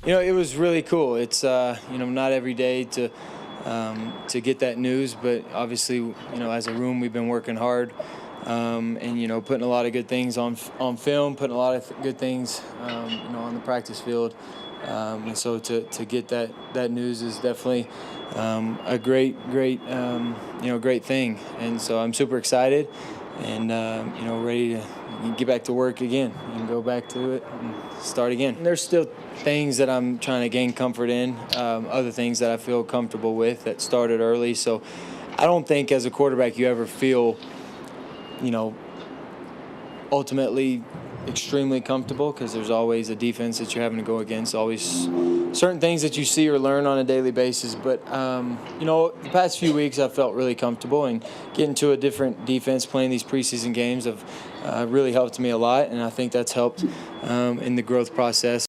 It was really cool. It's not every day to get that news, but obviously, as a room, we've been working hard, and putting a lot of good things on film, putting a lot of good things, on the practice field, and so to get that news is definitely a great thing, and so I'm super excited, and ready to get back to work again and go back to it and start again. There's still things that I'm trying to gain comfort in, other things that I feel comfortable with that started early. So I don't think as a quarterback you ever feel, ultimately extremely comfortable, because there's always a defense that you're having to go against, always certain things that you see or learn on a daily basis. But, the past few weeks I've felt really comfortable, and getting to a different defense, playing these preseason games have really helped me a lot, and I think that's helped in the growth process.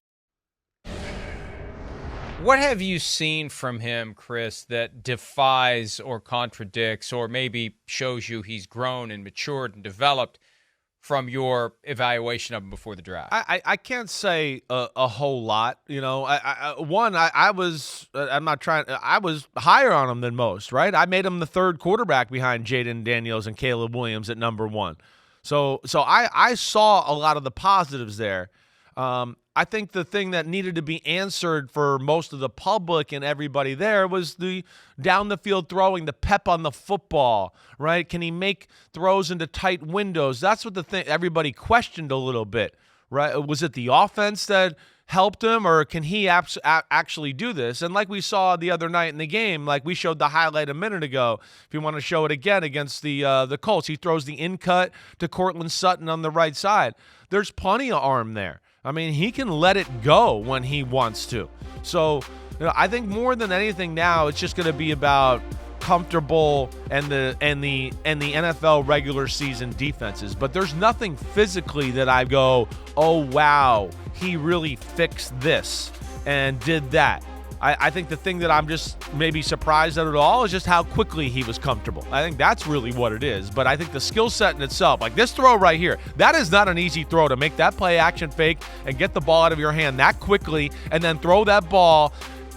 What have you seen from him, Chris, that defies or contradicts or maybe shows you he's grown and matured and developed from your evaluation of him before the draft? I can't say a whole lot. I was higher on him than most, right? I made him the third quarterback behind Jaden Daniels and Caleb Williams at number 1. So I saw a lot of the positives there. I think the thing that needed to be answered for most of the public and everybody there was the down the field throwing, the pep on the football, right? Can he make throws into tight windows? That's what the thing everybody questioned a little bit, right? Was it the offense that helped him, or can he actually do this? And like we saw the other night in the game, like we showed the highlight a minute ago, if you want to show it again against the Colts, he throws the in-cut to Cortland Sutton on the right side. There's plenty of arm there. I mean, he can let it go when he wants to. So, I think more than anything now, it's just going to be about comfortable and the NFL regular season defenses. But there's nothing physically that I go, oh wow, he really fixed this and did that. I think the thing that I'm just maybe surprised at it all is just how quickly he was comfortable. I think that's really what it is. But I think the skill set in itself, like this throw right here, that is not an easy throw to make that play action fake and get the ball out of your hand that quickly and then throw that ball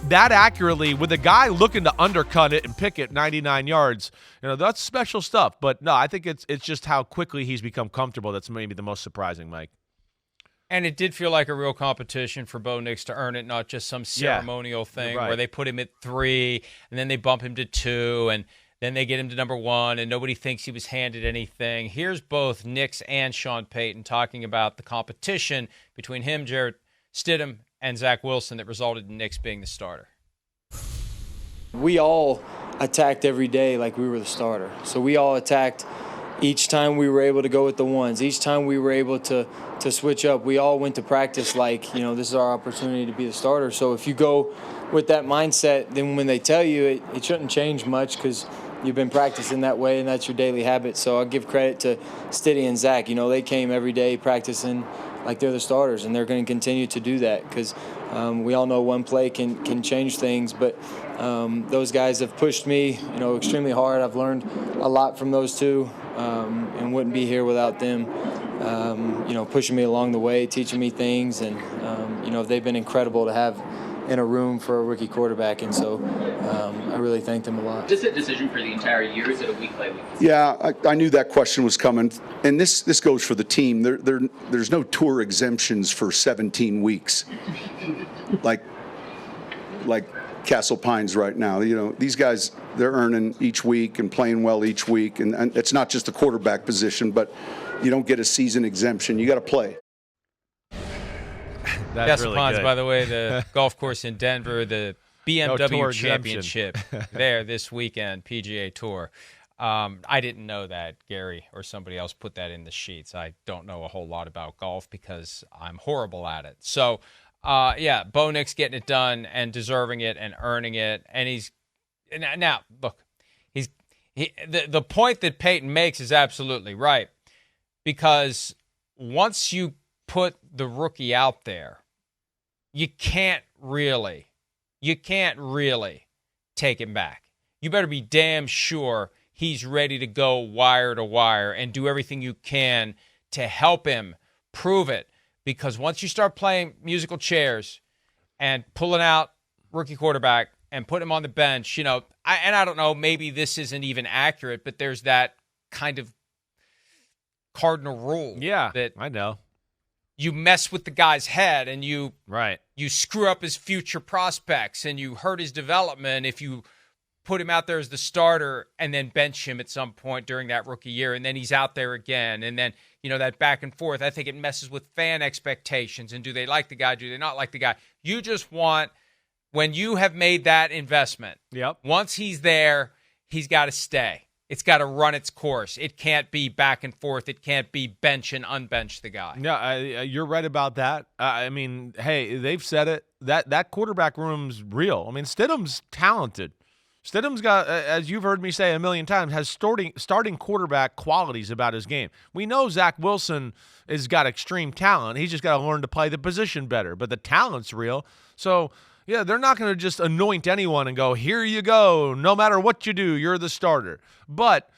that accurately with a guy looking to undercut it and pick it 99 yards. That's special stuff. But no, I think it's just how quickly he's become comfortable that's maybe the most surprising, Mike. And it did feel like a real competition for Bo Nix to earn it, not just some ceremonial thing where they put him at 3 and then they bump him to 2 and then they get him to number 1 and nobody thinks he was handed anything. Here's both Nix and Sean Payton talking about the competition between him, Jarrett Stidham, and Zach Wilson that resulted in Nix being the starter. We all attacked every day like we were the starter. So we all attacked each time we were able to go with the ones. Each time we were able to switch up, we all went to practice like, this is our opportunity to be the starter. So if you go with that mindset, then when they tell you it shouldn't change much because you've been practicing that way and that's your daily habit. So I'll give credit to Stiddy and Zach. They came every day practicing like they're the starters, and they're going to continue to do that because we all know one play can change things. But those guys have pushed me, extremely hard. I've learned a lot from those two, and wouldn't be here without them, pushing me along the way, teaching me things, and they've been incredible to have in a room for a rookie quarterback, and so I really thank them a lot. Is this a decision for the entire year? Is it a week-by-week? Yeah, I knew that question was coming, and this goes for the team. There's no tour exemptions for 17 weeks, like Castle Pines right now. These guys, they're earning each week and playing well each week, and it's not just the quarterback position, but you don't get a season exemption. You got to play. That's Castle really Pines, good. by the way, the golf course in Denver, the BMW Championship there this weekend, PGA Tour. I didn't know that. Gary or somebody else put that in the sheets. I don't know a whole lot about golf because I'm horrible at it. So, Bo Nix getting it done and deserving it and earning it. And now look, the point that Peyton makes is absolutely right, because once you put the rookie out there, you can't really take him back. You better be damn sure he's ready to go wire to wire and do everything you can to help him prove it. Because once you start playing musical chairs and pulling out rookie quarterback and putting him on the bench, I don't know, maybe this isn't even accurate, but there's that kind of cardinal rule. Yeah, that I know. You mess with the guy's head and you screw up his future prospects and you hurt his development if you put him out there as the starter and then bench him at some point during that rookie year, and then he's out there again, and then that back and forth. I think it messes with fan expectations, and do they like the guy, do they not like the guy? You just want, when you have made that investment, once he's there, he's got to stay. It's got to run its course. It can't be back and forth. It can't be bench and unbench the guy. Yeah, you're right about that. I mean, hey, they've said it. That quarterback room's real. I mean, Stidham's talented. Stidham's got, as you've heard me say a million times, has starting quarterback qualities about his game. We know Zach Wilson has got extreme talent. He's just got to learn to play the position better. But the talent's real. So, yeah, they're not going to just anoint anyone and go, here you go. No matter what you do, you're the starter. But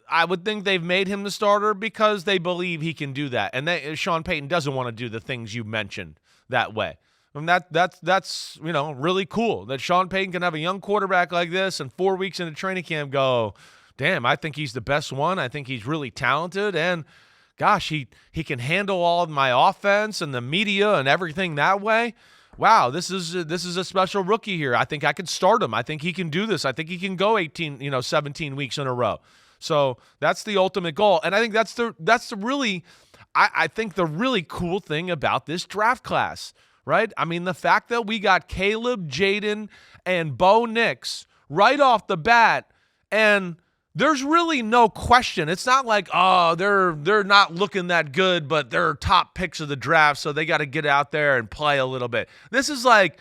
I would think they've made him the starter because they believe he can do that. And Sean Payton doesn't want to do the things you mentioned that way. And that's really cool that Sean Payton can have a young quarterback like this and 4 weeks into training camp go, damn, I think he's the best one. I think he's really talented. And, gosh, he can handle all of my offense and the media and everything that way. Wow, this is a special rookie here. I think I can start him. I think he can do this. I think he can go 17 weeks in a row. So that's the ultimate goal. And I think that's the really I think the really cool thing about this draft class. Right? I mean, the fact that we got Caleb, Jaden, and Bo Nix right off the bat, and there's really no question. It's not like, oh, they're not looking that good, but they're top picks of the draft, so they got to get out there and play a little bit. This is like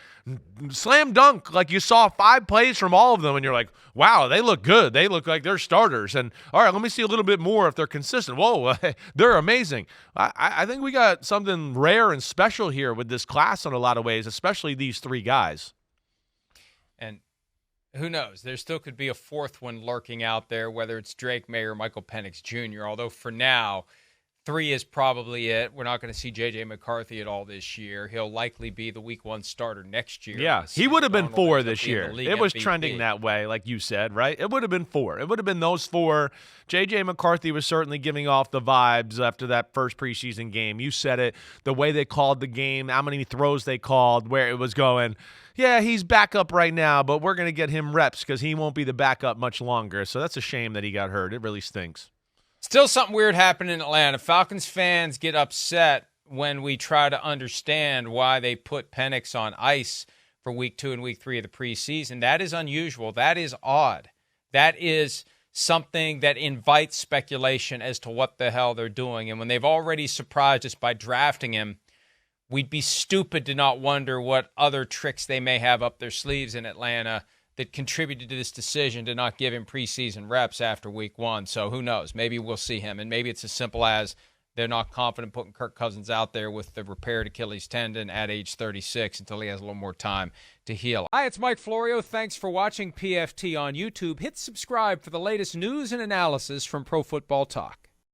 slam dunk. Like you saw 5 plays from all of them, and you're like, wow, they look good. They look like they're starters. And all right, let me see a little bit more if they're consistent. Whoa, they're amazing. I think we got something rare and special here with this class in a lot of ways, especially these 3 guys. And who knows? There still could be a 4th one lurking out there, whether it's Drake May or Michael Penix Jr., although for now, 3 is probably it. We're not going to see J.J. McCarthy at all this year. He'll likely be the week 1 starter next year. Yeah, he would have been 4 this year. It was trending that way, like you said, right? It would have been 4. It would have been those 4. J.J. McCarthy was certainly giving off the vibes after that first preseason game. You said it, the way they called the game, how many throws they called, where it was going. Yeah, he's back up right now, but we're going to get him reps because he won't be the backup much longer. So that's a shame that he got hurt. It really stinks. Still something weird happening in Atlanta. Falcons fans get upset when we try to understand why they put Penix on ice for week 2 and week 3 of the preseason. That is unusual. That is odd. That is something that invites speculation as to what the hell they're doing. And when they've already surprised us by drafting him, we'd be stupid to not wonder what other tricks they may have up their sleeves in Atlanta that contributed to this decision to not give him preseason reps after week 1. So who knows? Maybe we'll see him. And maybe it's as simple as they're not confident putting Kirk Cousins out there with the repaired Achilles tendon at age 36 until he has a little more time to heal. Hi, it's Mike Florio. Thanks for watching PFT on YouTube. Hit subscribe for the latest news and analysis from Pro Football Talk.